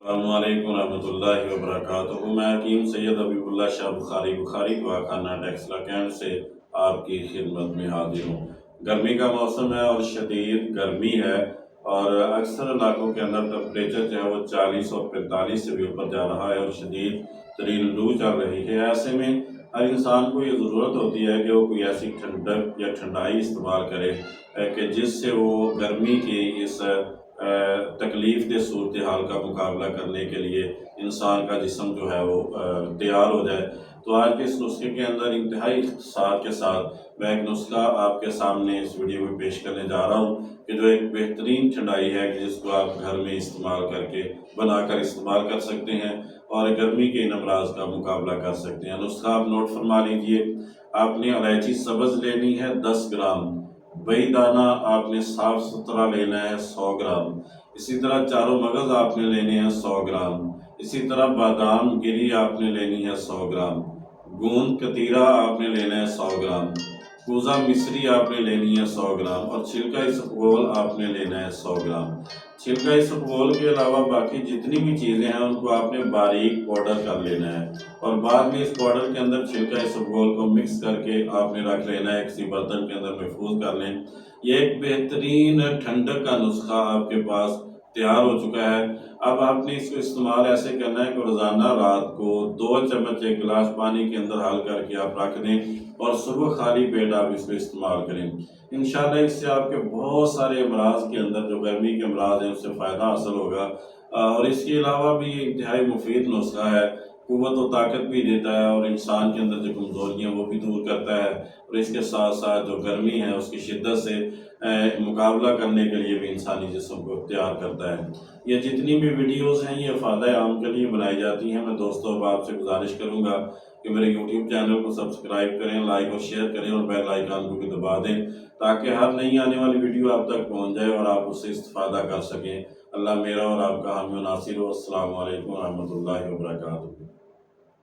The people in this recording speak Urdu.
السلام علیکم ورحمۃ اللہ وبرکاتہ۔ میں حکیم سید حبیب اللہ شاہ بخاری دواخانہ ٹیکسلا کینٹ سے آپ کی خدمت میں حاضر ہوں۔ گرمی کا موسم ہے اور شدید گرمی ہے، اور اکثر علاقوں کے اندر ٹمپریچر جو ہے وہ 40 اور 45 سے بھی اوپر جا رہا ہے، اور شدید ترین لو چل رہی ہے۔ ایسے میں ہر انسان کو یہ ضرورت ہوتی ہے کہ وہ کوئی ایسی ٹھنڈک یا ٹھنڈائی استعمال کرے کہ جس سے وہ گرمی کی اس تکلیف دہ صورتحال کا مقابلہ کرنے کے لیے انسان کا جسم جو ہے وہ تیار ہو جائے۔ تو آج کے اس نسخے کے اندر انتہائی اختصار کے ساتھ میں ایک نسخہ آپ کے سامنے اس ویڈیو میں پیش کرنے جا رہا ہوں کہ جو ایک بہترین ٹھنڈائی ہے کہ جس کو آپ گھر میں بنا کر استعمال کر سکتے ہیں اور گرمی کے ان امراض کا مقابلہ کر سکتے ہیں۔ نسخہ آپ نوٹ فرما لیجئے۔ آپ نے الائچی سبز لینی ہے 10 گرام، بئی دانہ آپ نے صاف ستھرا لینا ہے 100 گرام، اسی طرح چاروں مغز آپ نے لینے ہیں 100 گرام، اسی طرح بادام گری آپ نے لینی ہے 100 گرام، گوند کتیرہ آپ نے لینا ہے 100 گرام، کوزہ مصری آپ نے لینی ہے 100 گرام، اور چھلکا اسبگول آپ نے لینا ہے 100 گرام۔ چھلکا اسبگول کے علاوہ باقی جتنی بھی چیزیں ہیں ان کو آپ نے باریک پاؤڈر کر لینا ہے، اور بعد میں اس پاؤڈر کے اندر چھلکا اسبگول کو مکس کر کے آپ نے رکھ لینا ہے، کسی برتن کے اندر محفوظ کر لیں۔ یہ ایک بہترین ٹھنڈک کا نسخہ آپ کے پاس تیار ہو چکا ہے۔ اب آپ نے اس کو استعمال ایسے کرنا ہے کہ روزانہ رات کو 2 چمچ ایک گلاس پانی کے اندر حل کر کے آپ رکھ دیں، اور صبح خالی پیٹ آپ اس کو استعمال کریں۔ انشاءاللہ اس سے آپ کے بہت سارے امراض کے اندر جو گرمی کے امراض ہیں اس سے فائدہ حاصل ہوگا، اور اس کے علاوہ بھی یہ انتہائی مفید نسخہ ہے، قوت و طاقت بھی دیتا ہے، اور انسان کے اندر جو کمزوریاں وہ بھی دور کرتا ہے، اور اس کے ساتھ ساتھ جو گرمی ہے اس کی شدت سے مقابلہ کرنے کے لیے بھی انسانی جسم کو تیار کرتا ہے۔ یہ جتنی بھی ویڈیوز ہیں یہ فائدہ عام کے لیے بنائی جاتی ہیں۔ میں دوستوں اب آپ سے گزارش کروں گا کہ میرے یوٹیوب چینل کو سبسکرائب کریں، لائک اور شیئر کریں، اور بیل آئیکن کو بھی دبا دیں تاکہ ہر نئی آنے والی ویڈیو آپ تک پہنچ جائے اور آپ اس سے استفادہ کر سکیں۔ اللہ میرا اور آپ کا حامی و ناصر ہو۔ السلام علیکم ورحمۃ اللہ وبرکاتہ۔